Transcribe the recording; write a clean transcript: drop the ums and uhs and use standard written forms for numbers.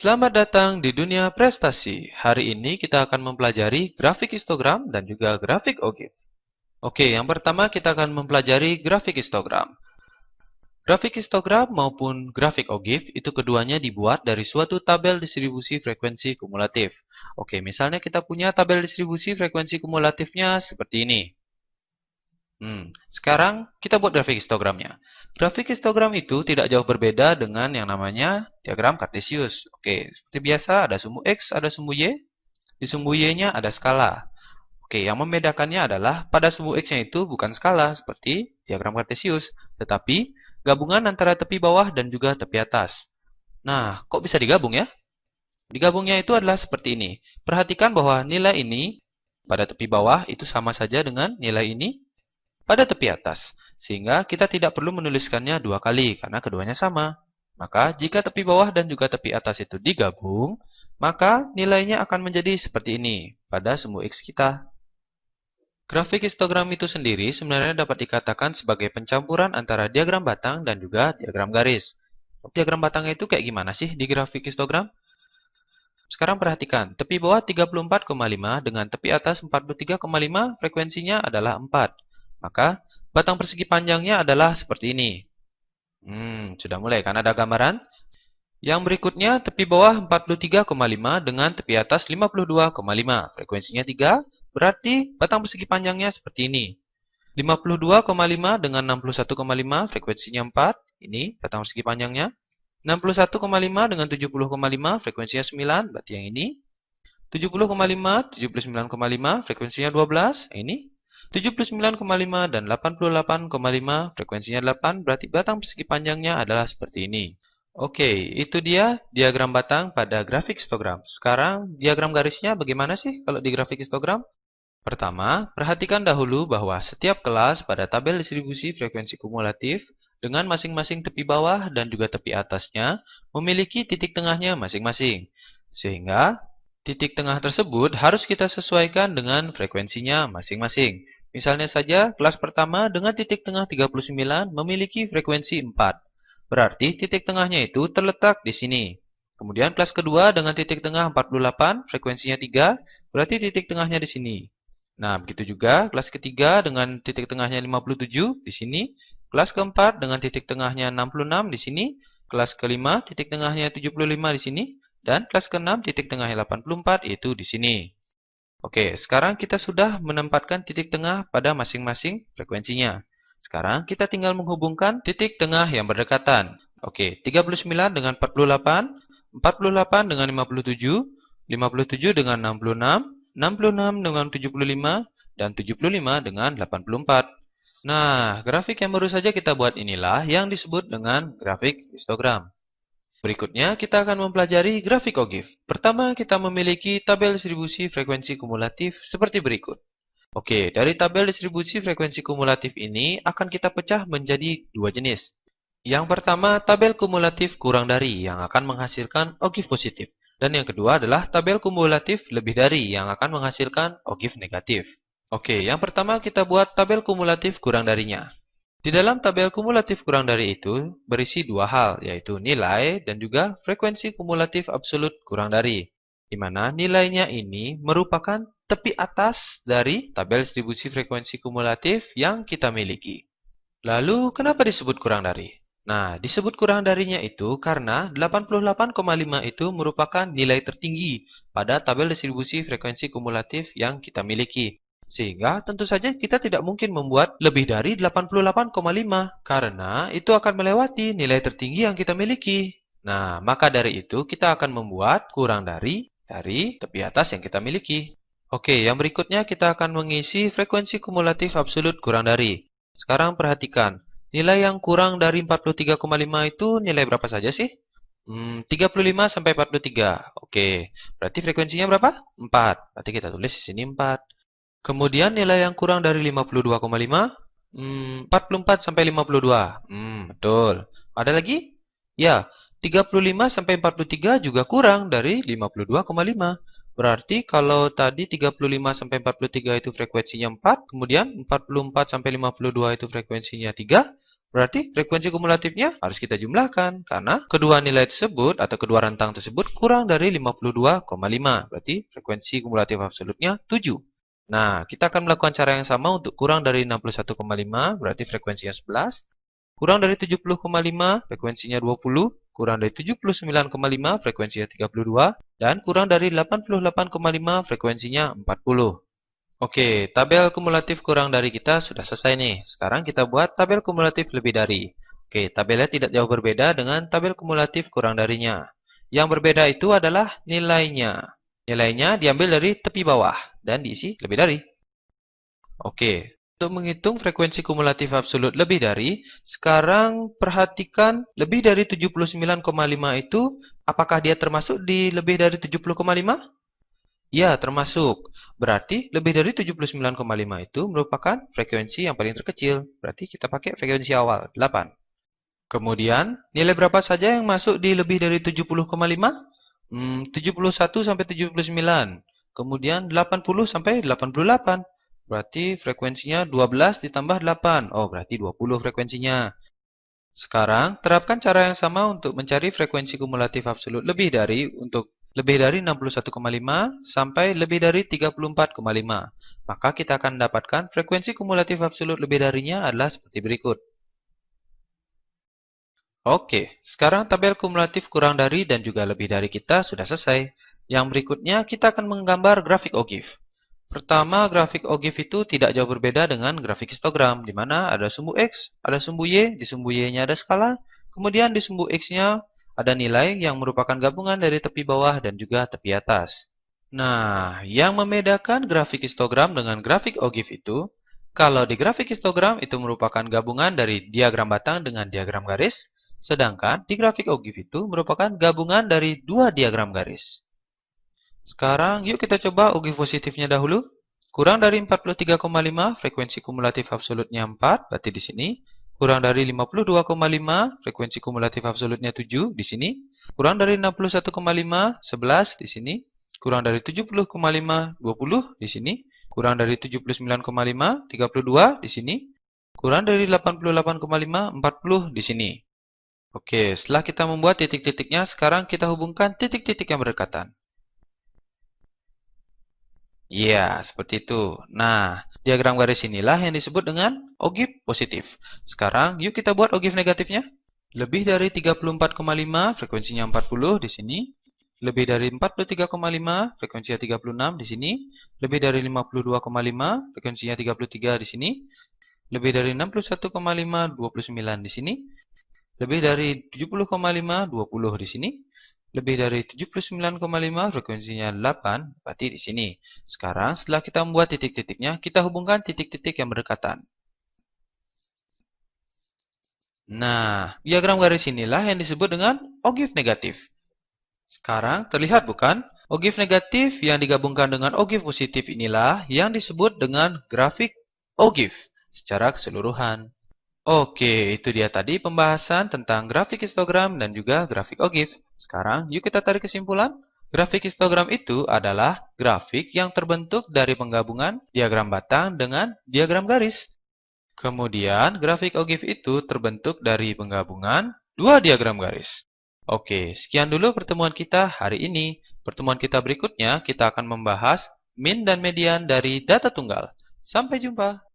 Selamat datang di dunia prestasi. Hari ini kita akan mempelajari grafik histogram dan juga grafik OGIF. Oke, yang pertama kita akan mempelajari grafik histogram. Grafik histogram maupun grafik OGIF itu keduanya dibuat dari suatu tabel distribusi frekuensi kumulatif. Oke, misalnya kita punya tabel distribusi frekuensi kumulatifnya seperti ini. Sekarang kita buat grafik histogramnya. Grafik histogram itu tidak jauh berbeda dengan yang namanya diagram Kartesius. Oke, seperti biasa ada sumbu X, ada sumbu Y. Di sumbu Y-nya ada skala. Oke, yang membedakannya adalah pada sumbu X-nya itu bukan skala seperti diagram Kartesius, tetapi gabungan antara tepi bawah dan juga tepi atas. Nah, kok bisa digabung ya? Digabungnya itu adalah seperti ini. Perhatikan bahwa nilai ini pada tepi bawah itu sama saja dengan nilai ini pada tepi atas, sehingga kita tidak perlu menuliskannya dua kali karena keduanya sama. Maka jika tepi bawah dan juga tepi atas itu digabung, maka nilainya akan menjadi seperti ini pada sumbu X kita. Grafik histogram itu sendiri sebenarnya dapat dikatakan sebagai pencampuran antara diagram batang dan juga diagram garis. Diagram batangnya itu kayak gimana sih di grafik histogram? Sekarang perhatikan, tepi bawah 34,5 dengan tepi atas 43,5 frekuensinya adalah 4. Maka, batang persegi panjangnya adalah seperti ini. Sudah mulai kan ada gambaran? Yang berikutnya, tepi bawah 43,5 dengan tepi atas 52,5. Frekuensinya 3, berarti batang persegi panjangnya seperti ini. 52,5 dengan 61,5, frekuensinya 4. Ini batang persegi panjangnya. 61,5 dengan 70,5, frekuensinya 9, berarti yang ini. 70,5, 79,5, frekuensinya 12, ini. 79,5 dan 88,5, frekuensinya 8, berarti batang persegi panjangnya adalah seperti ini. Oke, itu dia diagram batang pada grafik histogram. Sekarang, diagram garisnya bagaimana sih kalau di grafik histogram? Pertama, perhatikan dahulu bahwa setiap kelas pada tabel distribusi frekuensi kumulatif dengan masing-masing tepi bawah dan juga tepi atasnya memiliki titik tengahnya masing-masing. Sehingga, titik tengah tersebut harus kita sesuaikan dengan frekuensinya masing-masing. Misalnya saja, kelas pertama dengan titik tengah 39 memiliki frekuensi 4. Berarti titik tengahnya itu terletak di sini. Kemudian kelas kedua dengan titik tengah 48, frekuensinya 3, berarti titik tengahnya di sini. Nah, begitu juga kelas ketiga dengan titik tengahnya 57 di sini. Kelas keempat dengan titik tengahnya 66 di sini. Kelas kelima titik tengahnya 75 di sini. Dan kelas keenam titik tengahnya 84 itu di sini. Oke, sekarang kita sudah menempatkan titik tengah pada masing-masing frekuensinya. Sekarang kita tinggal menghubungkan titik tengah yang berdekatan. Oke, 39 dengan 48, 48 dengan 57, 57 dengan 66, 66 dengan 75, dan 75 dengan 84. Nah, grafik yang baru saja kita buat inilah yang disebut dengan grafik histogram. Berikutnya, kita akan mempelajari grafik OGIF. Pertama, kita memiliki tabel distribusi frekuensi kumulatif seperti berikut. Oke, dari tabel distribusi frekuensi kumulatif ini akan kita pecah menjadi dua jenis. Yang pertama, tabel kumulatif kurang dari yang akan menghasilkan OGIF positif. Dan yang kedua adalah tabel kumulatif lebih dari yang akan menghasilkan OGIF negatif. Oke, yang pertama kita buat tabel kumulatif kurang darinya. Di dalam tabel kumulatif kurang dari itu berisi dua hal, yaitu nilai dan juga frekuensi kumulatif absolut kurang dari. Di mana nilainya ini merupakan tepi atas dari tabel distribusi frekuensi kumulatif yang kita miliki. Lalu, kenapa disebut kurang dari? Nah, disebut kurang darinya itu karena 88,5 itu merupakan nilai tertinggi pada tabel distribusi frekuensi kumulatif yang kita miliki. Sehingga tentu saja kita tidak mungkin membuat lebih dari 88,5 karena itu akan melewati nilai tertinggi yang kita miliki. Nah, maka dari itu kita akan membuat kurang dari tepi atas yang kita miliki. Oke, yang berikutnya kita akan mengisi frekuensi kumulatif absolut kurang dari. Sekarang perhatikan. Nilai yang kurang dari 43,5 itu nilai berapa saja sih? 35 sampai 43. Oke, berarti frekuensinya berapa? 4. Berarti kita tulis di sini 4. Kemudian nilai yang kurang dari 52,5? 44 sampai 52. Betul. Ada lagi? Ya, 35 sampai 43 juga kurang dari 52,5. Berarti kalau tadi 35 sampai 43 itu frekuensinya 4, kemudian 44 sampai 52 itu frekuensinya 3, Berarti frekuensi kumulatifnya harus kita jumlahkan karena kedua nilai tersebut atau kedua rentang tersebut kurang dari 52,5. Berarti frekuensi kumulatif absolutnya 7. Nah, kita akan melakukan cara yang sama untuk kurang dari 61,5, berarti frekuensinya 11. Kurang dari 70,5, frekuensinya 20. Kurang dari 79,5, frekuensinya 32. Dan kurang dari 88,5, frekuensinya 40. Oke, tabel kumulatif kurang dari kita sudah selesai nih. Sekarang kita buat tabel kumulatif lebih dari. Oke, tabelnya tidak jauh berbeda dengan tabel kumulatif kurang darinya. Yang berbeda itu adalah nilainya. Nilainya diambil dari tepi bawah dan diisi lebih dari. Oke, untuk menghitung frekuensi kumulatif absolut lebih dari, sekarang perhatikan lebih dari 79,5 itu, apakah dia termasuk di lebih dari 70,5? Ya, termasuk. Berarti lebih dari 79,5 itu merupakan frekuensi yang paling terkecil. Berarti kita pakai frekuensi awal, 8. Kemudian, nilai berapa saja yang masuk di lebih dari 70,5? 71 sampai 79. Kemudian 80 sampai 88. Berarti frekuensinya 12 ditambah 8. Oh, berarti 20 frekuensinya. Sekarang, terapkan cara yang sama untuk mencari frekuensi kumulatif absolut lebih dari untuk lebih dari 61,5 sampai lebih dari 34,5. Maka kita akan mendapatkan frekuensi kumulatif absolut lebih darinya adalah seperti berikut. Oke, sekarang tabel kumulatif kurang dari dan juga lebih dari kita sudah selesai. Yang berikutnya kita akan menggambar grafik OGIF. Pertama, grafik OGIF itu tidak jauh berbeda dengan grafik histogram, di mana ada sumbu X, ada sumbu Y, di sumbu Y-nya ada skala, kemudian di sumbu X-nya ada nilai yang merupakan gabungan dari tepi bawah dan juga tepi atas. Nah, yang membedakan grafik histogram dengan grafik OGIF itu, kalau di grafik histogram itu merupakan gabungan dari diagram batang dengan diagram garis, sedangkan di grafik OGIF itu merupakan gabungan dari dua diagram garis. Sekarang yuk kita coba OGIF positifnya dahulu. Kurang dari 43,5, frekuensi kumulatif absolutnya 4, berarti di sini. Kurang dari 52,5, frekuensi kumulatif absolutnya 7, di sini. Kurang dari 61,5, 11, di sini. Kurang dari 70,5, 20, di sini. Kurang dari 79,5, 32, di sini. Kurang dari 88,5, 40, di sini. Oke, setelah kita membuat titik-titiknya, sekarang kita hubungkan titik-titik yang berdekatan. Iya, seperti itu. Nah, diagram garis inilah yang disebut dengan OGIF positif. Sekarang, yuk kita buat OGIF negatifnya. Lebih dari 34,5, frekuensinya 40 di sini. Lebih dari 43,5, frekuensinya 36 di sini. Lebih dari 52,5, frekuensinya 33 di sini. Lebih dari 61,5, 29 di sini. Lebih dari 70,5, 20 di sini. Lebih dari 79,5, frekuensinya 8, berarti di sini. Sekarang setelah kita membuat titik-titiknya, kita hubungkan titik-titik yang berdekatan. Nah, diagram garis inilah yang disebut dengan OGIF negatif. Sekarang terlihat bukan? OGIF negatif yang digabungkan dengan OGIF positif inilah yang disebut dengan grafik OGIF secara keseluruhan. Oke, itu dia tadi pembahasan tentang grafik histogram dan juga grafik OGIF. Sekarang, yuk kita tarik kesimpulan. Grafik histogram itu adalah grafik yang terbentuk dari penggabungan diagram batang dengan diagram garis. Kemudian, grafik OGIF itu terbentuk dari penggabungan dua diagram garis. Oke, sekian dulu pertemuan kita hari ini. Pertemuan kita berikutnya, kita akan membahas min dan median dari data tunggal. Sampai jumpa.